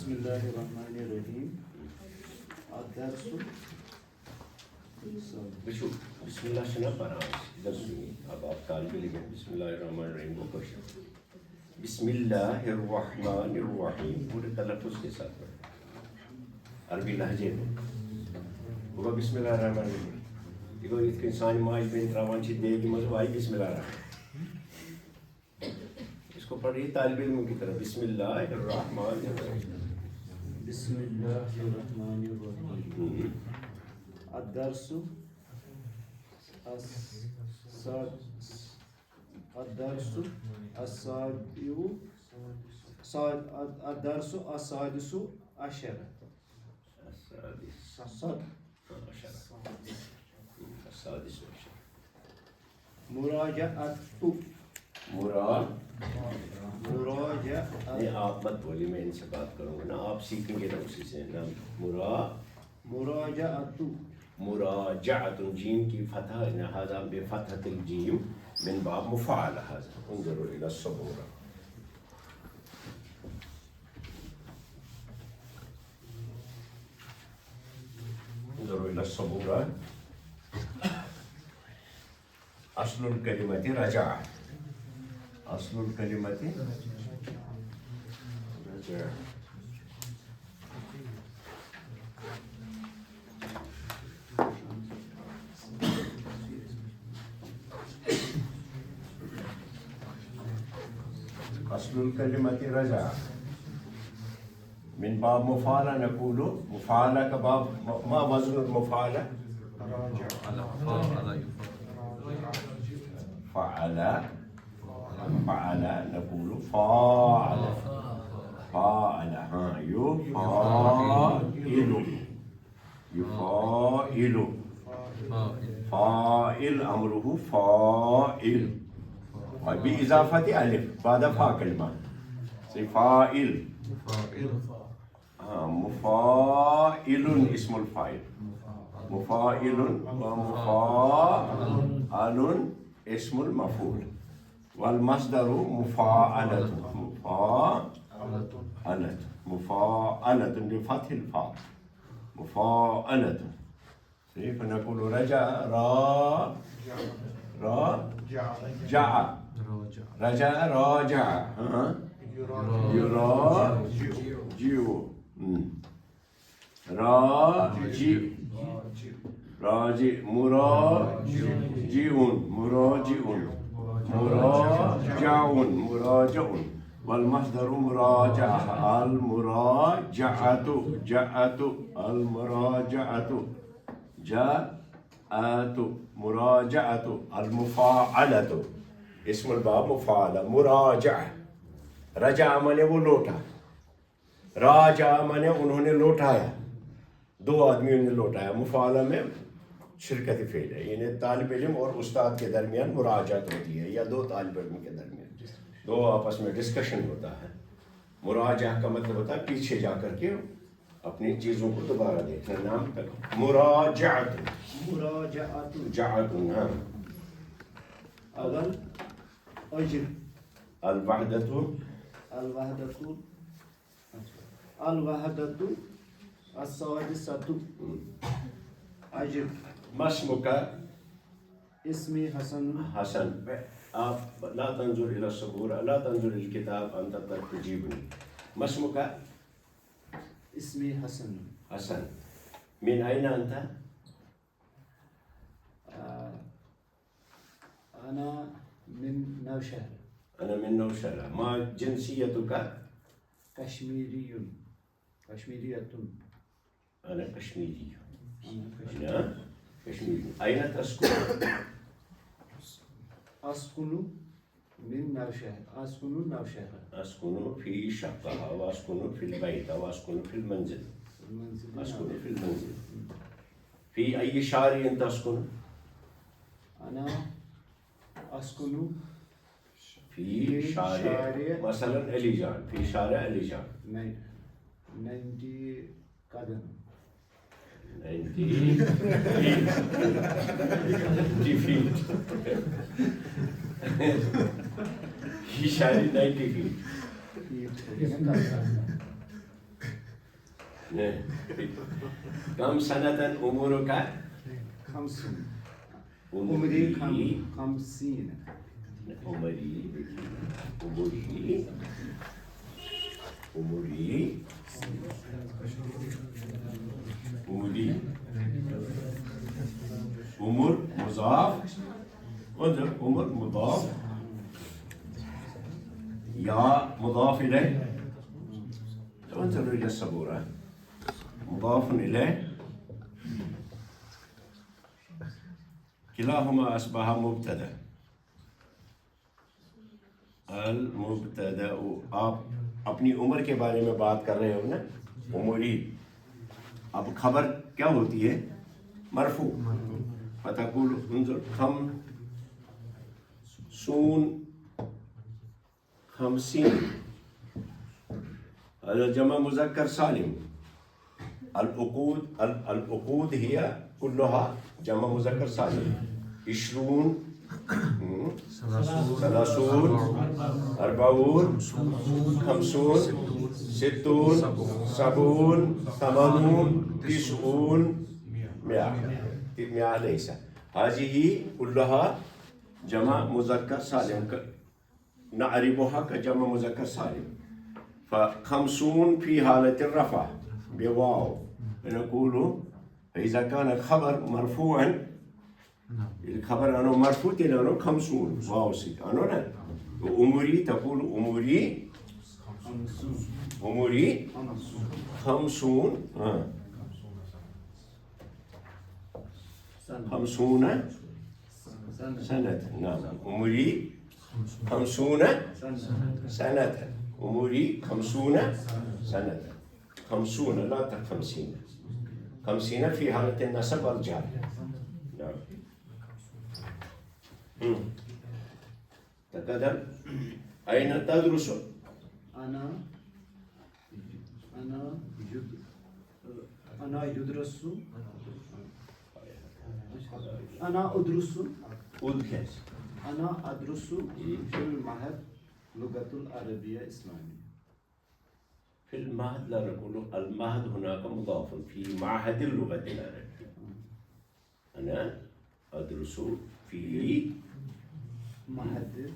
بسم اللہ الرحمن الرحیم الدرس وچو بسم اللہ سے نہ پڑھا ادھر سنیے اب آپ طالب علم ہیں بسم اللہ الرحمن الرحیم کو پڑھیں بسم اللہ الرحمن الرحیم پورے تلفظ کے ساتھ پڑھیں عربی لہجے میں ہوگا بسم اللہ الرحمن الرحیم دیکھو اتھ انسانی ماج بین تراوان چھ دے گی مزو آئی بسم اللہ الرحمن اس کو پڑھ رہی طالب علموں کی طرف بسم اللہ الرحمن الرحیم بسم اللہ الرحمن الرحیم الدرس الدرس السادس عشر مراجعۃ نہیں آپ مت بولیے میں ان سے بات کروں گا نا آپ سیکھیں گے نا اسی سے نا مراجعۃ مراجعۃ جیم کی فتح لہذا بفتحۃ الجیم من باب مفعل هذا انظروا الى الصبورة انظروا الى الصبورة اصل الكلمة رجع اصل الكلمة رجع اصل الكلمة رجع من باب مفعلة نقول مفعلة كباب ما وزن المفعلة فعل فعل نقول فاعل فاعل ها يفاعل يفاعل فاعل أمره فاعل بإضافة ألف بعد فا كلمة فاعل مفاعل اسم الفاعل مفاعل ومفاعل اسم المفعول والمصدر مفاعلة مفاعلة بفتح الفاء مفاعلة فنقول رجع جاء رجع راجع يراجع راجع راجع مراجع والمصدر مراجعة المراجعة مراجعة المفاعلة اسم الباب مفاعلة مراجعة رجع مانے وہ لوٹا راجع مانے انہوں نے لوٹایا دو آدمیوں نے لوٹایا مفاعلہ میں شرکت فعل ہے یعنی طالب علم اور استاد کے درمیان مراجعت ہوتی ہے یا دو طالب علم کے درمیان دو آپس میں ڈسکشن ہوتا ہے مراجعہ کا مطلب ہوتا ہے پیچھے جا کر کے اپنی چیزوں کو دوبارہ دیکھنا نام تک مراجعت ہاں اول اجر الوحدۃ السادسۃ اجر ما اسمك اسمی حسن آپ لا تنظر الى السبورة لا تنظر الى الكتاب انت تجيبني ما اسمك اسمی حسن من اين انت انا من نوشہر انا من نوشہر ما جنسيتك کشمیریۃ انا کشمیری اين تسكن اسکن من نوشہر اسكن في شقة واسكن في البيت واسكن في المنزل في اي شارع تسكن انا اسکن في شارع مثلا علی جان في شارع علی جان 90 قدم 90 feet في شارع 90 feet کم سنتن عمر کا 50 عمری عمری 50 عمری عمر مضاف انظر عمر مضاف یا مضاف الیہ انظر الى السبورة مضاف الیہ كلاهما أصبح مبتدأ المبتدأ آپ اپنی عمر کے بارے میں بات کر رہے ہو نا عمری اب خبر کیا ہوتی ہے مرفوع فتقول انظر خمسین جمع مذکر سالم العقود هي كلها جمع مذکر سالم 20 30 40 50 60 70 80 90 100 ليس هذه كلها جمع مذكر سالم نعربها كجمع مذكر سالم ف50 في حالة الرفع بواو نقول فإذا كان الخبر مرفوعا الخبر أنه مرفوع لأنه 50 واو سيد أنه لا أموري تقول أموري 50 50 سنة نعم أموري 50 سنة أموري 50 سنة 50 لا 50 50 في حالة النسب والجر نعم تقدم أين تدرس؟ أنا يدرس أنا أدرس أنا أدرس في المعهد لغة العربية الإسلامية. في المعهد لا نقول المعهد هناك مضاف في معهد اللغة العربية. أنا أدرس في معهد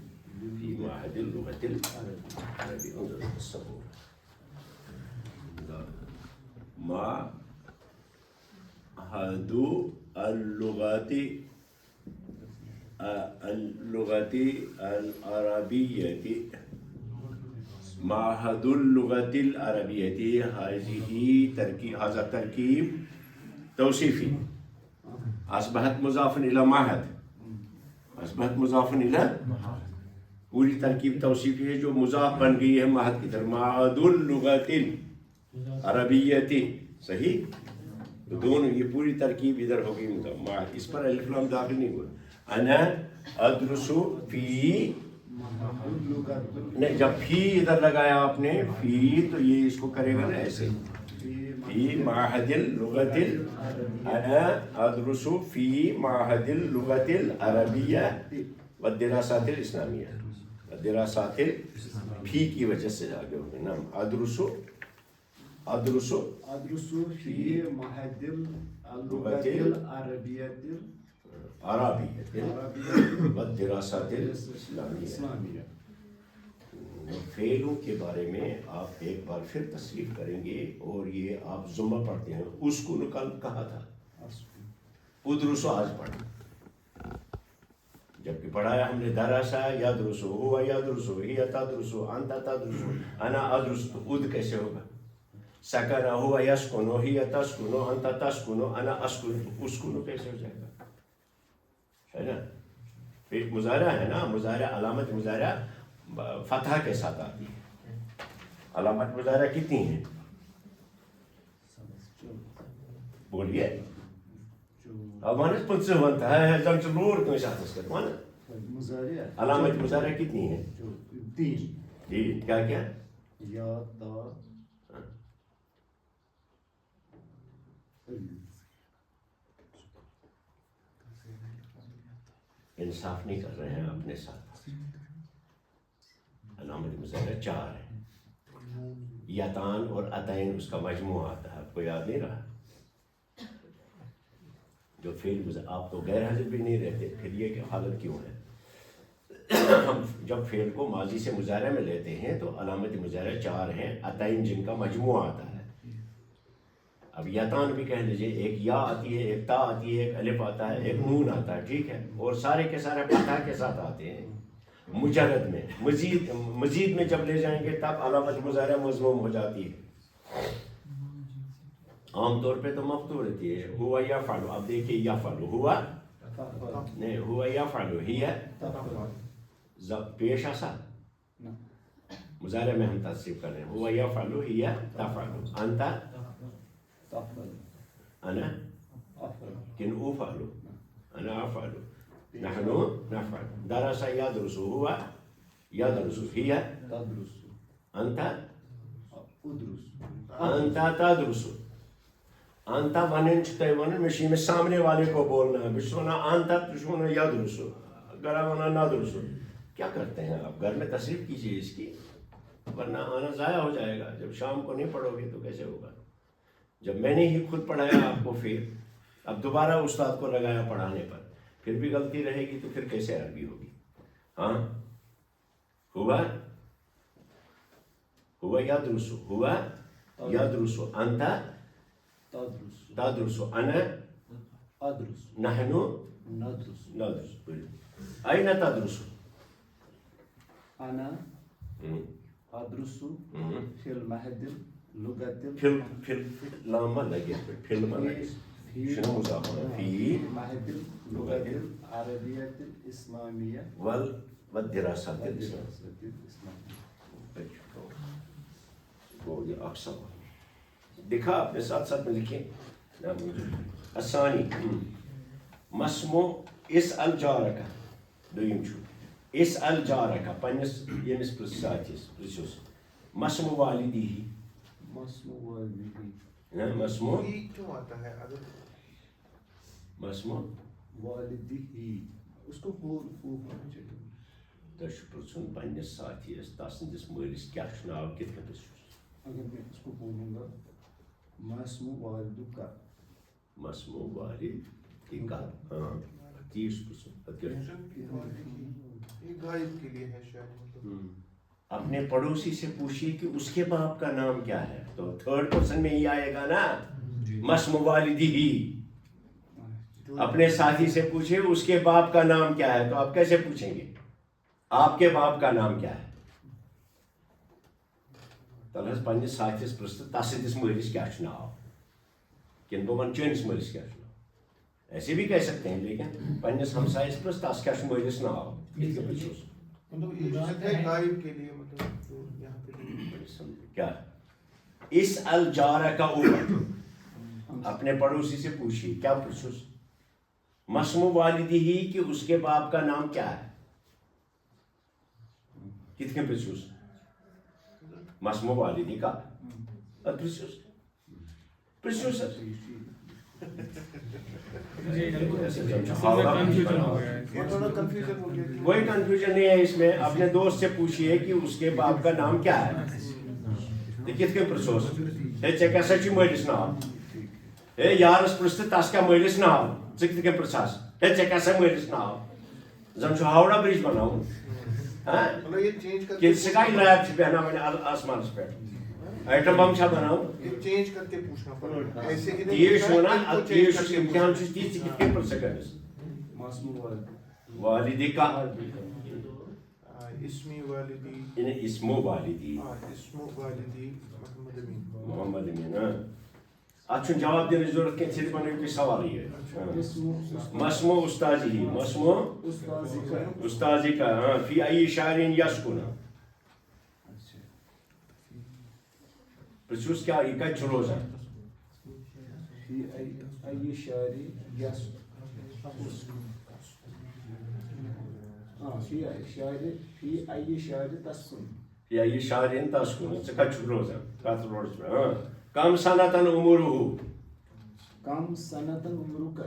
اللغة العربية. انظر الصبور معهد اللغة العربية معهد اللغة العربية هذا تركيب توصيفي أصبحت مضافا إلى معهد أصبحت مضافا إلى پوری ترکیب توصیفی ہے جو مضاف بن گئی ہے معہد کی طرف معہد اللغة العربیة صحیح تو دونوں یہ پوری ترکیب ادھر ہوگی معہد اس پر الف لام داخل نہیں ہوا انا ادرس فی نہیں جب فی ادھر لگایا آپ نے فی تو یہ اس کو کرے گا نا ایسے فی معہد اللغة انا ادرس فی معہد اللغة العربیة والدراسات الاسلامیہ الدراسات فی کی وجہ سے آگے ہوگا نام ادرس فی معہد اللغة العربية والدراسات الاسلامیہ فعلوں کے بارے میں آپ ایک بار پھر تصریف کریں گے اور یہ آپ زمہ پڑھتے ہیں اس کو نکل کہا تھا ادرسو آج پڑھا جبکہ پڑھایا ہم نے درسا یدرسو ہوا یدرسو ہی تدرسو انت تدرسو انا ادرسو اد کیسے ہوگا سکن ہوا یسکنو ہی تسکنو انت تسکنو انا اسکنو اسکنو کیسے ہو جائے گا ہے نا پھر مظاہرہ ہے نا مظاہرہ علامت مظاہرہ فتح کے ساتھ آتی ہے علامت مظاہرہ کتنی ہیں بولیے مانس 50 ونتا ہے زن چھ لور کنس اتس کر مان علامت مظاہرہ کتنی ہے 3 کیا کیا یا تا انصاف نہیں کر رہے ہیں اپنے ساتھ علامت مظاہرہ 4 ہے یتان اور اتین اس کا مجموعہ آتا ہے آپ کو یاد نہیں رہا؟ جو فعل آپ تو غیر حاضر بھی نہیں رہتے، پھر یہ کہ حالت کیوں ہے؟ ہم جب فعل کو ماضی سے مضارع میں لیتے ہیں تو علامت مضارع 4 ہیں، عطائن جن کا مجموعہ آتا ہے. اب یتان بھی کہہ لیجیے، ایک یا آتی ہے، ایک تا آتی ہے، ایک الف آتا ہے، ایک نون آتا ہے، ٹھیک ہے، اور سارے کے سارے فتح کے ساتھ آتے ہیں مجرد میں. مزید میں جب لے جائیں گے تب علامت مضارع مضموم ہو جاتی ہے. عام طور پہ تو مفتوح رہتی ہے، ہوا یفعل. اب دیکھیے یفعل، ہوا نہیں، ہوا یفعل، ہی ہے پیش آسا مضارع میں ہم تصریف کر رہے ہیں. ہوا یفعل، ہی تفعل، انت انا کن افعل، انا افعل، نحن نفعل. درس يدرس، هو يدرس، هي تدرس، انت ادرس. انت تدرس. انت ونن چھتے ونن مشی میں سامنے والے کو بولنا ہے. بشونا انت تشونا یدرس، گرا ونا ندرس. کیا کرتے ہیں آپ؟ گھر میں تصریف کیجیے اس کی، ورنہ آنا ضائع ہو جائے گا. جب شام کو نہیں پڑھو گے تو کیسے ہوگا؟ جب میں نے ہی خود پڑھایا آپ کو، پھر اب دوبارہ استاد کو لگایا پڑھانے پر، پھر بھی غلطی رہے گی تو پھر کیسے عربی ہوگی؟ ہاں، ہوا ہوا یدرس، ہوا یدرس، انت تدرس، تدرس، انا ادرس، نحن ندرس. ندرس. أين تدرس؟ انا ادرس في المعهد اللغة في لام لگے فل ما لگے شنو مضاف في معهد اللغة العربية الإسلامية والدراسات الإسلامية. والدراسات الإسلامية. وہ یہ اقسام دکھا اپنے ساتھ ساتھ میں لکھیں. الثانی مسمو اسأل جارک، دویم چھو اسأل جارک پنس یمس پرساتیس پرسوس مسمو والدی ہی. مسمو والدی، مسمو ہی کیوں آتا ہے؟ اگر مسمو والدی ہی، اس کو ہونا چاہیے. تش پرسن پنس ساتھیس تسندس مالس کیا ناو کت کن پرسوس. اگر میں اس کو بولوں گا مسمو والدو کا، مسمو والد کا، ہاں تیس پرسن یہ غائب کے لیے ہے شاید. اپنے پڑوسی سے پوچھیے کہ اس کے باپ کا نام کیا ہے، تو تھرڈ پرسن میں ہی آئے گا نا، مسمو والدی ہی. اپنے ساتھی سے پوچھیں اس کے باپ کا نام کیا ہے، تو آپ کیسے پوچھیں گے آپ کے باپ کا نام کیا ہے؟ تلس پنس ساتھیس پرست تسندس مالس کیا ناو، کن بہ ون چٲنِس مالس کیا ناو. ایسے بھی کہہ سکتے ہیں، لیکن پنس ہمسایس پرست تس کیا مالس ناو. مطلب یہ ہے غائب کے لیے، مطلب جو یہاں پہ کیا اس الجارہ کا اوپر اپنے پڑوسی سے پوچھیے. کیا پوچھوس؟ مسمو والدی ہی کہ اس کے باپ کا نام کیا ہے. کتنے پوچھوس؟ مسمو والدی کا پوچھوس پوچھوس. کوئی کنفیوژن نہیں ہے اس میں. اپنے دوست سے پوچھئے کہ اس کے باپ کا نام کیا ہے. کت کن پرسوس ہے ژے کیسا چھ مالس ناو. ہے یارس پرست تس کیا مالس ناو، ژٕ کت کن پرساس ہے ژے کیسا مالس ناو. زن چھ ہاوڑا برج بناؤن کہ سکائی لیب چھ بہناوٕنۍ آسمانس پہ، ایٹم بم چھا بناؤن. چینج کر کے پوچھنا پڑا ایسے ہی یہ چھُ ونان یہ چھُ امتحان چھُ تی ژٕ کِتھ کٔنۍ پرٛژھکھ أمِس مسمو والدی کا اسمی والدی، یعنی اسمو والدی اسمو والدی محمد امین. محمد امین. اتھ چھُنہٕ جواب دِنٕچ ضروٗرت کینٛہہ، ژٕ تہِ بنٲیِو تُہۍ سوالٕے یٲتۍ. مسمو استاذی ہی، مسمو استاذی کا فی ای شاعرین یسکن. پرژھوس کیا یہ کتہِ چھُ روزان. فی ای شاعری یس فی ای شاعری تسکن. فی ای شاعرین تسکن. ژٕ کتہِ چھُکھ روزان، کتھ روڈس پٮ۪ٹھ. کم سنتن عمرہ، کم سنتن عمرک.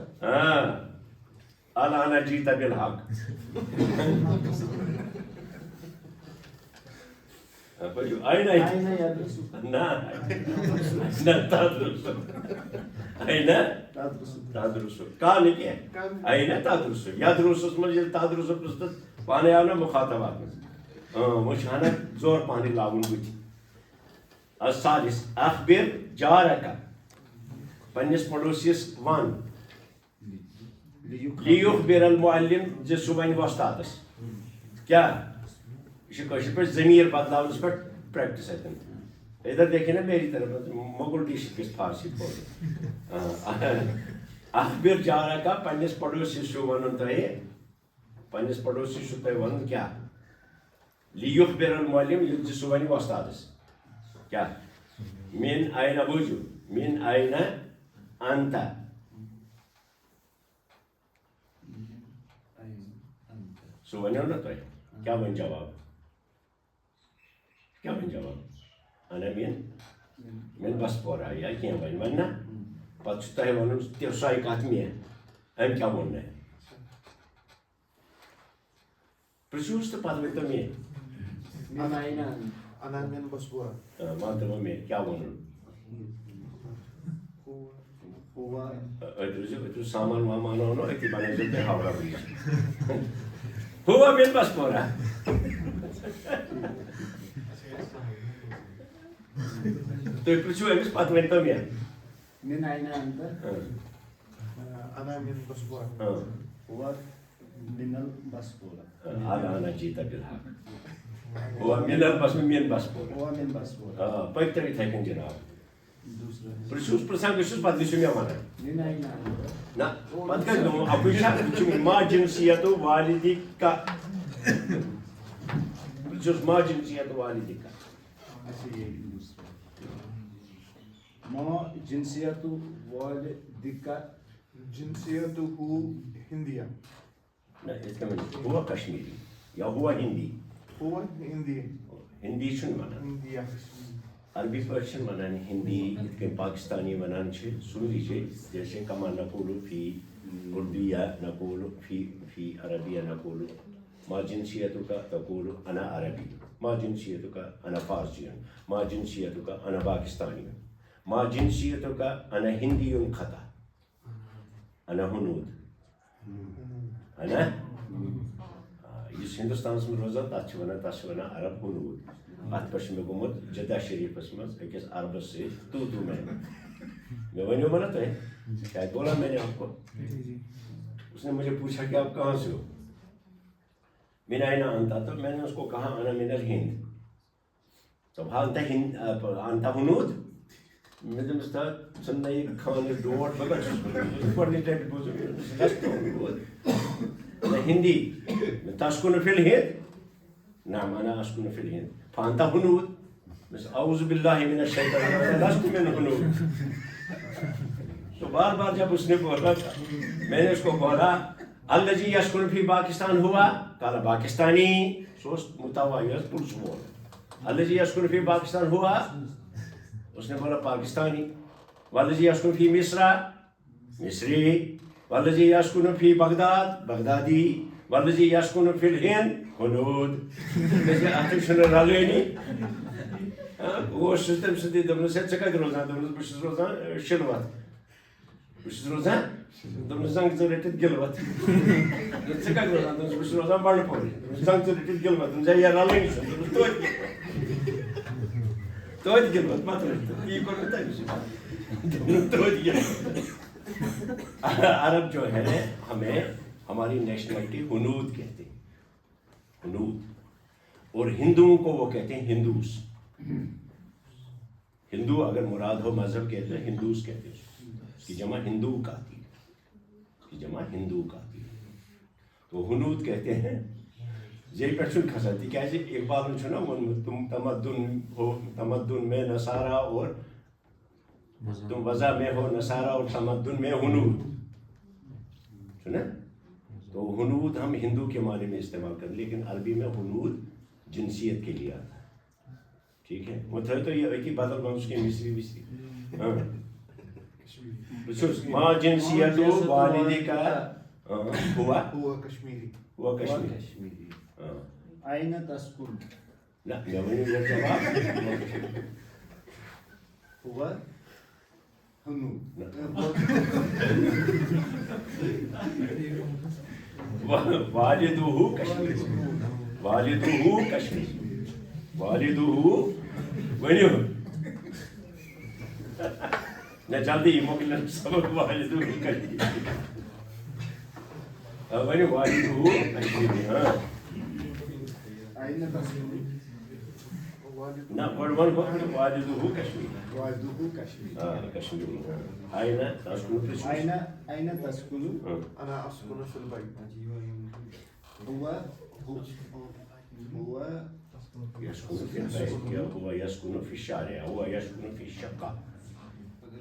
الان جیت بالحق. أين يدرس تدرس أين تدرس كان كيف أين تدرس يدرس من تدرس بس وأنا أنا مخاطبات مش أنا زور باني لاون بيتي السادس أخبر جارك پنس پڑوسیس ون لیخبر المعلم زِ سُہ وَنہِ وۄستادس کیٛاہ یہ کٲشِر پٲٹھۍ ضمیٖر بدلاونس پٮ۪ٹھ پریکٹس اتن ادھر دیکھیں نا میری طرف مغل ڈش کس فارسی بولے اخبر جارا کا پنس پڑوسیس چھُ وَنُن تۄہہِ پنس پڑوسیس چھُ تۄہہِ وَنُن کیٛاہ لیخبر المعلم ییٚلہِ زِ سُہ وَنہِ وۄستادس کیٛاہ من أين بوجو من أين أنت سو ونیو نا تۄہہِ کیٛاہ وۄنۍ جواب کیٛاہ وۄنۍ جواب انا من بسپورا یا کینٛہہ وۄنۍ نا پتہٕ چھُ تۄہہِ وَنُن سۄے کتھ مےٚ أمۍ کیٛاہ ووٚن مےٚ پرٛژھِوُس تہٕ پتہٕ ؤنۍتو مےٚ أنا من بسبورة مان تہٕ مےٚ کیٛاہ ووٚنُن أتۍ سامان وامان اوٚنو أتی بنٲیزیو تُہۍ ہاورا برٛیج ہوا من بسپورا تُہۍ پرٛژھِو أمِس پتہٕ ؤنۍتو مےٚ من أين أنت؟ أنا من بسبورة هو من البسبورة أنا جيت بالحق هو من بسپورا هو من بسبورة پٔکۍ تو یِتھَے کٔنۍ جِناب دوسرا پرٛژھِوُس پرٛژھان گٔژھِوُس پتہٕ گٔژھِو مےٚ وَنان من أين أنت؟ نہ پتہٕ کَتہِ دوٚپمو اَپُے چھا ما جنسیتو والدِکا پرٛژھِوُس ما جنسیتو والدِکا اچھا یہ دوسرا ما جنسیت والدك جنسيته هندية نہ یِتھ کٔنۍ ہوا کشمیٖری یا ہوا ہِندی هو هندي ہِندی چھُنہٕ وَنان هندية عربی پٲٹھۍ چھِنہٕ وَنان ہِندی یِتھ کٔنۍ پاکِستانی وَنان چھِ سمجھے جیسے کما نقول فی اردیہ نقول فی عربیہ نقول ما جنسیتک تقول انا عربی ما جنسیتک انا فارسی ما جنسیتک انا پاکستانی ما جنسیتک انا ہندی خطا انا ہنود انا یُس ہندوستانس منٛز روزان تتھ چھِ وَنان عرب ہنود اتھ پٮ۪ٹھ چھُ مےٚ گوٚمُت جدہ شریفس منٛز أکِس عربس سۭتۍ تو میں مےٚ ؤنیو نا تۄہہِ شاید بولا میں نے آپ کو اس نے مجھے پوچھا کہ آپ کہاں سے ہو من أين أنت تو میں نے اس کو کہا انا من الہند تو انت ہنود مےٚ دوٚپمَس تا ژٕ نَیہِ خانہٕ ڈوٹھ مگر چھُس گۄڈنِچ لٹہِ بوٗزُم ہِندی تسكن في الهند نعم أنا أسكن في الهند فأنت هنود بس أعوذ بالله من الشيطان الرجيم لست من هنود تو بار جب اس نے بولا میں نے اس کو بولا الذي يسكن في باكستان هو قال باكستاني سوس متوایز پرس بول الذي يسكن في باكستان هو اس نے بولا پاکستانی والذي يسكن في مصر مصری والذي يسكن في بغداد بغدادي والذي يسكن في الهند ہنود اتھ چھُنہٕ رلٲنی اوس چھُس تٔمۍ سۭتی دوٚپنَس ہے ژٕ کَتہِ روزان دوٚپنَس بہٕ چھُس روزان شِلوَت بہٕ چھُس روزان دوٚپنَس زنٛگ ژٕ رٔٹِتھ گِلوَت ژٕ کَتہِ روزان دوٚپنَس بہٕ چھُس روزان بنڈپورِ زنٛگ ژٕ رٔٹِتھ گِلوَت دوٚپنَس ہے یہِ رلٲنی چھُنہٕ دوٚپنَس توتہِ گِلوَت مت رٔٹِتھ یی کوٚر مےٚ تَمہِ سۭتۍ دوٚپنَس توتہِ گِلوَت عرب جو ہے ہمیں ہماری نیشنلٹی ہنود کہتے ہیں ہنود اور ہندوؤں کو وہ کہتے ہیں ہندوس ہندو اگر مراد ہو مذہب کہتے ہیں ہندوس کہتے ہیں اس کی جمع ہندو کا آتی ہے اس کی جمع ہندو کا آتی ہے تو ہنود کہتے ہیں یہ پہ چھن کھسان تکیازِ اقبالن چھُ نا ووٚنمُت تم تمدن میں نصارہ اور تم وضع میں ہو نصارہ اور تمدن میں ہنود چھُ نا تو ہنود ہم ہندو کے معنی میں استعمال کریں لیکن عربی میں ہنود جنسیت کے لیے آتا ہے ٹھیک ہے وہ تھے تو یہ ایک ہی بدل بن اس کی مصری وصری ما جنسیت والدی کا ہوا هو كشميري کشمیری أين تسكن؟ لا يومين الجواب هو هنو والده كشمير والده كشمير والده ونيو نجلدي ممكن سبب والده كشمير ونيو والده كشمير ها أين تسكن؟ نعم والده كشمير والده كشمير كشمير أين تسكن في السويس؟ أين تسكن؟ أنا أسكن في البيت. هو يسكن في البيت هو يسكن في الشارع هو يسكن في الشقة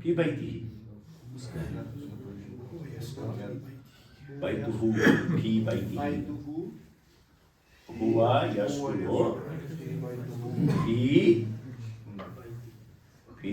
في بيته بيته في بيته بيته هو يسكن في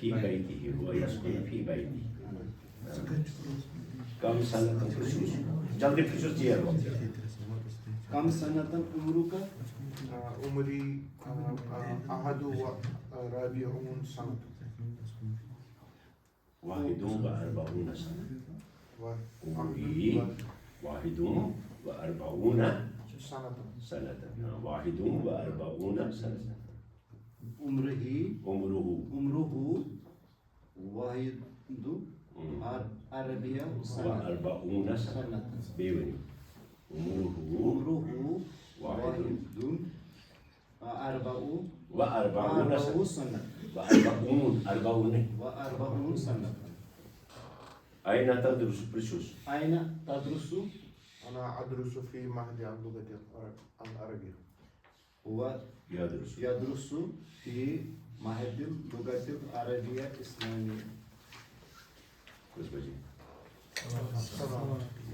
في بيته هو يسكن في بيته كم سنة تفسوس جلدي تفسوس ديال كم سنة عمرك؟ عمري 41 سنة. 41 سنة عمري 41 سنة. سنة 41 سنة عمره عمره واحد عربية و40 سنة بيوني عمره واحد و40 سنة و40 سنة أين تدرس بريسوس؟ أين تدرس؟ أنا أدرس في معهد اللغة العربية. هو يدرس في معهد اللغة العربية الإسلامية. Pois bem.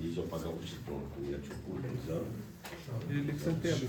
Diz ao pagar o citron com a chocolate. Ele que sempre abre.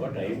What time?